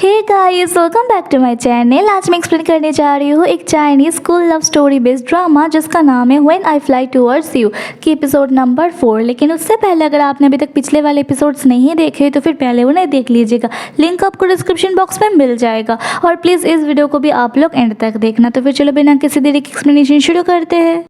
Hey guys, welcome back to my channel. आज मैं explain करने जा रही हूँ एक Chinese school love story based drama जिसका नाम है when I fly towards you की एपिसोड नंबर 4। लेकिन उससे पहले अगर आपने अभी तक पिछले वाले एपिसोड्स नहीं देखे तो फिर पहले उन्हें देख लीजिएगा, लिंक आपको डिस्क्रिप्शन बॉक्स में मिल जाएगा। और प्लीज़ इस वीडियो को भी आप लोग एंड तक देखना। तो फिर चलो बिना किसी देरी की एक्सप्लेनेशन शुरू करते हैं।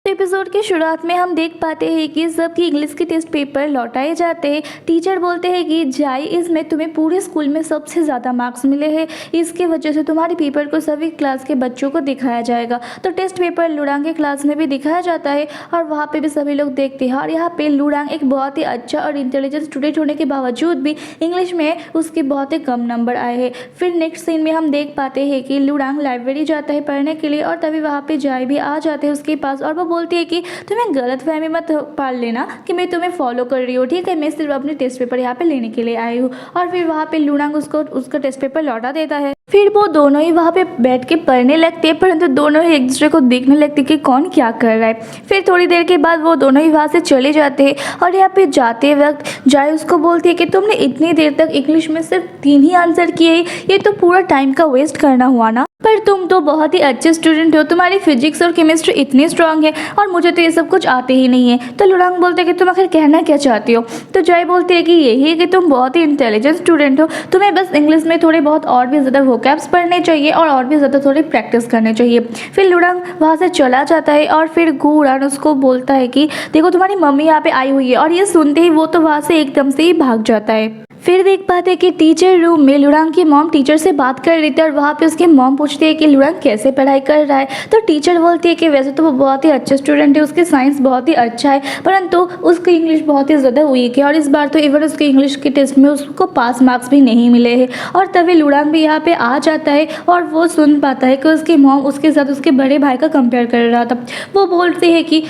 एपिसोड की शुरुआत में हम देख पाते हैं कि सबकी इंग्लिश के टेस्ट पेपर लौटाए जाते हैं। टीचर बोलते हैं कि जाई, इसमें तुम्हें पूरे स्कूल में सबसे ज़्यादा मार्क्स मिले हैं, इसके वजह से तुम्हारे पेपर को सभी क्लास के बच्चों को दिखाया जाएगा। तो टेस्ट पेपर लुडांग के क्लास में भी दिखाया जाता है और वहाँ पे भी सभी लोग देखते हैं। और यहाँ पे लुडांग एक बहुत ही अच्छा और इंटेलिजेंट स्टूडेंट होने के बावजूद भी इंग्लिश में उसके बहुत ही कम नंबर आए हैं। फिर नेक्स्ट सीन में हम देख पाते हैं कि लुडांग लाइब्रेरी जाता है पढ़ने के लिए और तभी वहाँ पे जाई भी आ जाते हैं उसके पास और वो बोलती है कि तुम्हें गलतफहमी मत पाल लेना कि मैं तुम्हें फॉलो कर रही हूँ, ठीक है, मैं सिर्फ अपने टेस्ट पेपर यहाँ पे लेने के लिए आई हूँ। और फिर वहाँ पे लुडांग उसको उसका टेस्ट पेपर लौटा देता है। फिर वो दोनों ही वहाँ पे बैठ के पढ़ने लगते हैं, परंतु दोनों ही एक दूसरे को देखने लगते कि कौन क्या कर रहा है। फिर थोड़ी देर के बाद वो दोनों ही वहाँ से चले जाते हैं और यहाँ पे जाते वक्त जाए उसको बोलती है कि तुमने इतनी देर तक इंग्लिश में सिर्फ 3 ही आंसर किए, ये तो पूरा टाइम का वेस्ट करना हुआ ना। पर तुम तो बहुत ही अच्छे स्टूडेंट हो, तुम्हारी फिजिक्स और केमिस्ट्री इतनी स्ट्रांग है और मुझे तो ये सब कुछ आते ही नहीं है। तो लुडांग बोलते हैं कि तुम आखिर कहना क्या चाहती हो। तो जय बोलती है कि यही है कि तुम बहुत ही इंटेलिजेंट स्टूडेंट हो, तुम्हें बस इंग्लिश में थोड़े बहुत और भी ज़्यादा वोकैब्स पढ़ने चाहिए और भी ज़्यादा थोड़ी प्रैक्टिस करनी चाहिए। फिर लुडांग वहाँ से चला जाता है और फिर गुरान उसको बोलता है कि देखो तुम्हारी मम्मी यहाँ पे आई हुई है। और ये सुनते ही वो तो वहाँ से एकदम से ही भाग जाता है। फिर देख पाते हैं कि टीचर रूम में लुडांग की मॉम टीचर से बात कर रही थी और वहाँ पे उसकी मॉम पूछती है कि लुडांग कैसे पढ़ाई कर रहा है। तो टीचर बोलती है कि वैसे तो वो बहुत ही अच्छा स्टूडेंट है, उसकी साइंस बहुत ही अच्छा है, परंतु उसकी इंग्लिश बहुत ही ज़्यादा वीक है और इस बार तो इवन उसके इंग्लिश के टेस्ट में उसको पास मार्क्स भी नहीं मिले हैं। और तभी लुडांग भी यहाँ पे आ जाता है और वो सुन पाता है कि उसकी मॉम उसके साथ उसके बड़े भाई का कंपेयर कर रहा था। वो बोलती है कि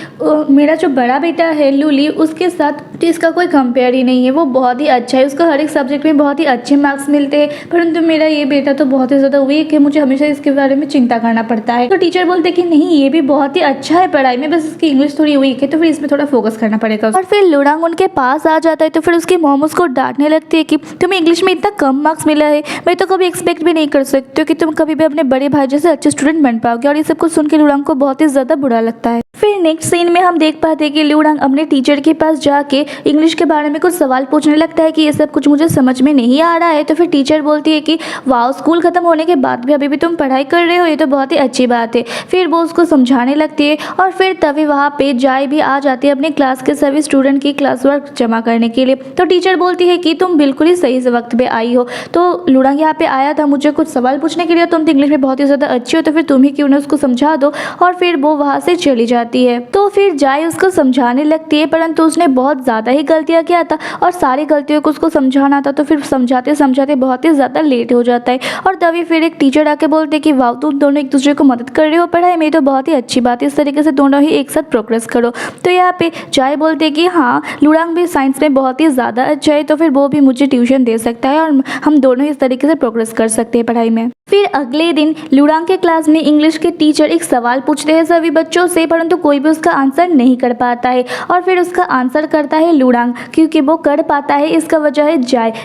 मेरा जो बड़ा बेटा है लुली, उसके साथ इसका कोई कंपेयर ही नहीं है, वो बहुत ही अच्छा है, उसका हर एक सब्जेक्ट में बहुत ही अच्छे मार्क्स मिलते हैं, परंतु मेरा ये बेटा तो बहुत ही ज़्यादा वीक है, मुझे हमेशा इसके बारे में चिंता करना पड़ता है। तो टीचर बोलते हैं कि नहीं, ये भी बहुत ही अच्छा है पढ़ाई में, बस इसकी इंग्लिश थोड़ी वीक है, तो फिर इसमें थोड़ा फोकस करना पड़ेगा। और फिर लुडांग उनके पास आ जाता है तो फिर उसकी मॉम उसको डांटने लगती है कि तुम्हें इंग्लिश में इतना कम मार्क्स मिला है, मैं तो कभी एक्सपेक्ट भी नहीं कर सकती हूँ कि तुम कभी भी अपने बड़े भाई जैसे अच्छे स्टूडेंट बन पाओगे। और ये सब कुछ सुन के लुडांग को बहुत ही ज़्यादा बुरा लगता है। फिर नेक्स्ट सीन में हम देख पाते हैं कि लुडांग अपने टीचर के पास जाके इंग्लिश के बारे में कुछ सवाल पूछने लगता है कि ये सब कुछ मुझे समझ में नहीं आ रहा है। तो फिर टीचर बोलती है कि वाह, स्कूल खत्म होने के बाद भी अभी भी तुम पढ़ाई कर रहे हो, ये तो बहुत ही अच्छी बात है। फिर वो उसको समझाने लगती है और फिर तभी वहाँ पे जाए भी आ जाती है अपने क्लास के सभी स्टूडेंट की क्लास वर्क जमा करने के लिए। तो टीचर बोलती है कि तुम बिल्कुल ही सही से वक्त पे आई हो, तो लुडांग यहाँ पे आया था मुझे कुछ सवाल पूछने के लिए, तुम तो इंग्लिश में बहुत ही ज़्यादा अच्छी हो, तो फिर तुम ही क्यों ना उसको समझा दो। और फिर वो वहाँ से चली जाती है। तो फिर जाए उसको समझाने लगती है, परंतु उसने बहुत ज़्यादा ही गलतियाँ किया था और सारी गलतियों को उसको समझाना था, तो फिर समझाते समझाते बहुत ही ज़्यादा लेट हो जाता है। और तभी फिर एक टीचर आके बोलते हैं कि वाह, तुम दोनों एक दूसरे को मदद कर रहे हो पढ़ाई में, तो बहुत ही अच्छी बात है, इस तरीके से दोनों ही एक साथ प्रोग्रेस करो। तो यहाँ पे जाए बोलते हैं कि हाँ, लुडांग भी साइंस में बहुत ही ज़्यादा अच्छा है, तो फिर वो भी मुझे ट्यूशन दे सकता है और हम दोनों इस तरीके से प्रोग्रेस कर सकते हैं पढ़ाई में। फिर अगले दिन लुडांग के क्लास में इंग्लिश के टीचर एक सवाल पूछते हैं सभी बच्चों से, परंतु कोई भी उसका आंसर नहीं कर पाता है। और फिर उसका आंसर करता है लुडांग, क्योंकि वो कर पाता है इसका वजह है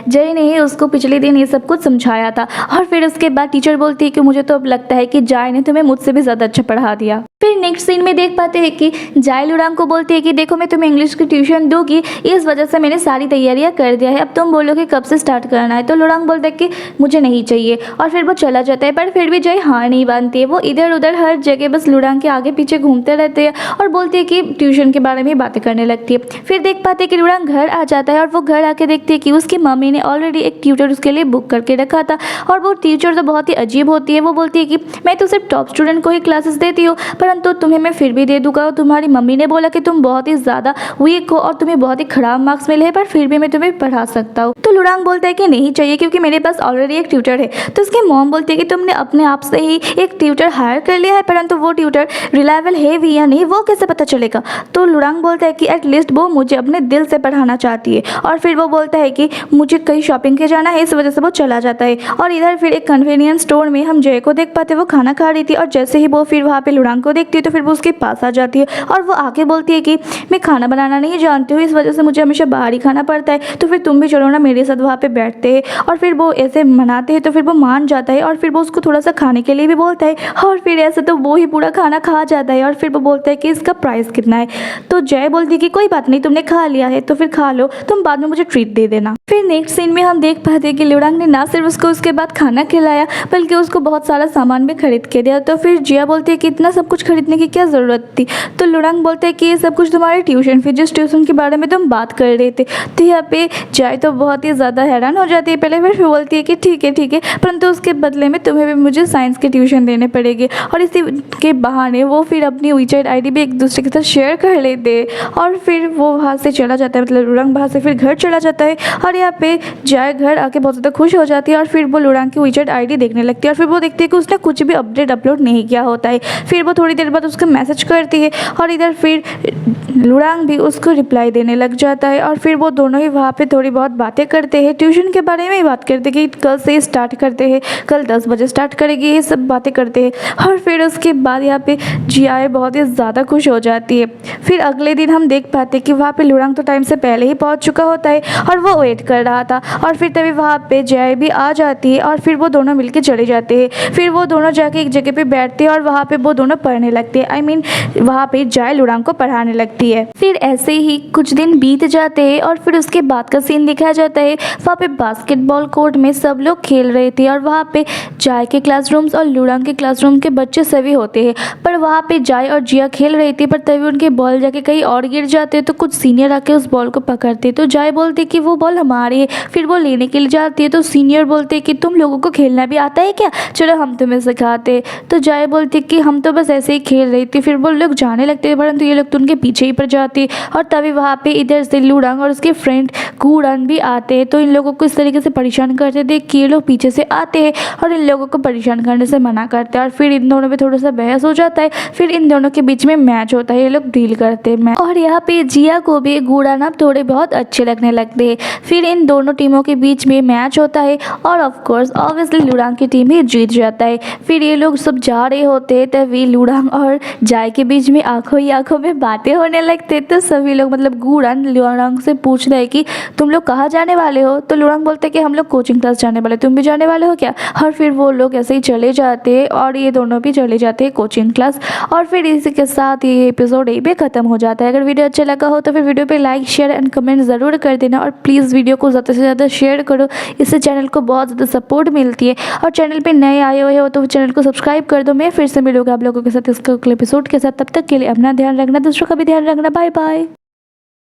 जय ने ही उसको पिछले दिन ये सब कुछ समझाया था। और फिर उसके बाद टीचर बोलती है कि मुझे तो अब लगता है कि जाय ने तुम्हें मुझसे भी ज़्यादा अच्छा पढ़ा दिया। फिर नेक्स्ट सीन में देख पाते हैं कि जाय लुडांग को बोलती है कि देखो, मैं तुम्हें इंग्लिश की ट्यूशन दूंगी, इस वजह से मैंने सारी तैयारियां कर दिया है, अब तुम बोलो कि कब से स्टार्ट करना है। तो लुडांग बोलता है कि मुझे नहीं चाहिए और फिर वो चला जाता है। पर फिर भी जाय हार नहीं मानती है, वो इधर उधर हर जगह बस लुडांग के आगे पीछे घूमते रहते हैं और बोलती है कि ट्यूशन के बारे में बातें करने लगती है। फिर देख पाते हैं कि लुडांग घर आ जाता है और वो घर आके देखती है कि उसकी मम्मी ने ऑलरेडी एक ट्यूटर उसके लिए बुक करके रखा था। और वो टीचर तो बहुत ही अजीब होती है, वो बोलती है कि मैं तो सिर्फ टॉप स्टूडेंट को ही क्लासेस देती हूँ, परंतु तुम्हें मैं फिर भी दे दूंगा। तुम्हारी मम्मी ने बोला कि तुम बहुत ही ज़्यादा वीक हो और तुम्हें बहुत ही खराब मार्क्स मिले हैं, पर फिर भी मैं तुम्हें पढ़ा सकता हूँ। तो लुडांग बोलता है कि नहीं चाहिए, क्योंकि मेरे पास ऑलरेडी एक ट्यूटर है। तो उसकी मॉम बोलती है कि तुमने अपने आप से ही एक ट्यूटर हायर कर लिया है, परंतु वो ट्यूटर रिलायबल है भी या नहीं, वो कैसे पता चलेगा? तो लुरांग बोलता है कि एटलीस्ट वो मुझे अपने दिल से पढ़ाना चाहती है। और फिर वो बोलता है कि मुझे कहीं शॉपिंग के जाना है, इस वजह से वो चला जाता है। और इधर फिर एक कन्वीनियंस स्टोर में हम जय को देख पाते, वो खाना खा रही थी और जैसे ही वो फिर वहाँ पे लुरांग को देखती है तो फिर वो उसके पास आ जाती है और वो आके बोलती है कि मैं खाना बनाना नहीं जानती हूँ, इस वजह से मुझे हमेशा बाहर ही खाना पड़ता है, तो फिर तुम भी चलो ना मेरे साथ वहाँ पे बैठते हैं। और फिर वो ऐसे मनाते हैं तो फिर वो मान जाता है और फिर वो उसको थोड़ा सा खाने के लिए भी बोलता है और फिर ऐसे तो वो ही पूरा खाना खा जाता है। और फिर वो बोलता है कि इसका प्राइस कितना है? तो जय बोलती है कि कोई बात नहीं, तुमने खा लिया है तो फिर खा लो, तुम बाद में मुझे ट्रीट दे देना। फिर नेक्स्ट सीन में हम देख पाते हैं कि लुरांग ने ना सिर्फ उसको उसके बाद खाना खिलाया बल्कि उसको बहुत सारा सामान भी खरीद के दिया। तो फिर जिया बोलती है कि इतना सब कुछ खरीदने की क्या ज़रूरत थी? तो लुरांग बोलता है कि ये सब कुछ तुम्हारी ट्यूशन फीस, जिस ट्यूशन के बारे में तुम बात कर रहे थे। तो यहाँ पे जय तो बहुत ही ज़्यादा हैरान हो जाती है पहले, फिर बोलती है कि ठीक है, परंतु उसके बदले में तुम्हें भी मुझे साइंस के ट्यूशन देने पड़ेंगे। और इसी के बहाने वो फिर अपनी WeChat ID भी एक दूसरे के साथ शेयर कर लेते और फिर वो वहाँ से चला जाता है, मतलब लुरांग वहाँ से फिर घर चला जाता है। और यहाँ पे जय घर आके बहुत ज़्यादा खुश हो जाती है और फिर वो लुरांग की WeChat ID देखने लगती है और फिर वो देखती है कि उसने कुछ भी अपडेट अपलोड नहीं किया होता है। फिर वो थोड़ी देर बाद उसको मैसेज करती है और इधर फिर लुरांग भी उसको रिप्लाई देने लग जाता है और फिर वो दोनों ही वहाँ पे थोड़ी बहुत बातें करते हैं, ट्यूशन के बारे में ही बात करते हैं कि कल से स्टार्ट करते हैं, कल 10 बजे स्टार्ट करेगी, ये सब बातें करते हैं। और फिर उसके बाद यहाँ पे जिया बहुत ही ज़्यादा खुश हो जाती है। फिर अगले दिन हम देख पाते कि वहाँ पे लुरांग तो टाइम से पहले ही पहुँच चुका होता है और वो वेट कर रहा था और फिर तभी वहाँ पे जय भी आ जाती है और फिर वो दोनों मिलके चले जाते हैं। फिर वो दोनों जाके एक जगह पे बैठते हैं और वहाँ पे वो दोनों पढ़ने लगते हैं, वहाँ पे जय लुरांग को पढ़ाने लगती है। फिर ऐसे ही कुछ दिन बीत जाते हैं और फिर उसके बाद का सीन दिखाया जाता है। वहाँ पे बास्केटबॉल कोर्ट में सब लोग खेल रहे थे और वहाँ पे जय के क्लासरूम्स और लुरांग के क्लासरूम के बच्चे सभी होते हैं, पर वहाँ पे जय और जिया खेल रही थी, पर तभी उनके बॉल जाके कहीं और गिर जाते हैं तो कुछ सीनियर आके उस बॉल को पकड़ते। तो जय बोलती कि वो बॉल हमारी है। फिर वो लेने के लिए जाती है तो सीनियर बोलते कि तुम लोगों को खेलना भी आता है क्या, चलो हम तुम्हें सिखाते। तो जय बोलती कि हम तो बस ऐसे ही खेल रही थी। फिर वो लोग जाने लगते हैं परंतु ये लोग तो उनके पीछे ही पड़ जाते और तभी वहाँ पे इधर से लुरांग और उसके फ्रेंड गुड़न भी आते हैं। तो इन लोगों को इस तरीके से परेशान करते थे कि ये लोग पीछे से आते हैं और इन लोगों को परेशान करने से मना करते हैं और फिर इन दोनों में थोड़ा सा बहस हो जाता है। फिर इन दोनों के बीच में मैच होता है, ये लोग डील करते हैं मैच। और यहाँ पे जिया को भी गुड़न अब थोड़े बहुत अच्छे लगने लगते हैं। फिर इन दोनों टीमों के बीच में मैच होता है और ऑफकोर्स ऑब्वियसली लुरांग की टीम ही जीत जाता है। फिर ये लोग सब जा रहे होते हैं तभी लुरांग और जय के बीच में आंखों ही आंखों में बातें होने लगते। तो सभी लोग मतलब गुड़न लुरांग से पूछ रहे कि तुम लोग कहाँ जाने वाले हो? तो लुरांग बोलते कि हम लोग कोचिंग क्लास जाने वाले, तुम भी जाने वाले हो क्या? और फिर वो लोग ऐसे ही चले जाते और ये दोनों भी चले जाते हैं कोचिंग क्लास। और फिर इसी के साथ ये एपिसोड यहीं पे ख़त्म हो जाता है। अगर वीडियो अच्छा लगा हो तो फिर वीडियो पे लाइक शेयर एंड कमेंट ज़रूर कर देना और प्लीज़ वीडियो को ज़्यादा से ज़्यादा शेयर करो, इससे चैनल को बहुत ज़्यादा सपोर्ट मिलती है। और चैनल पे नए आए हुए हो तो चैनल को सब्सक्राइब कर दो। मैं फिर से मिलूंगा आप लोगों के साथ इसके अगले एपिसोड के साथ, तब तक के लिए अपना ध्यान रखना, दूसरों का भी ध्यान रखना। Bye bye.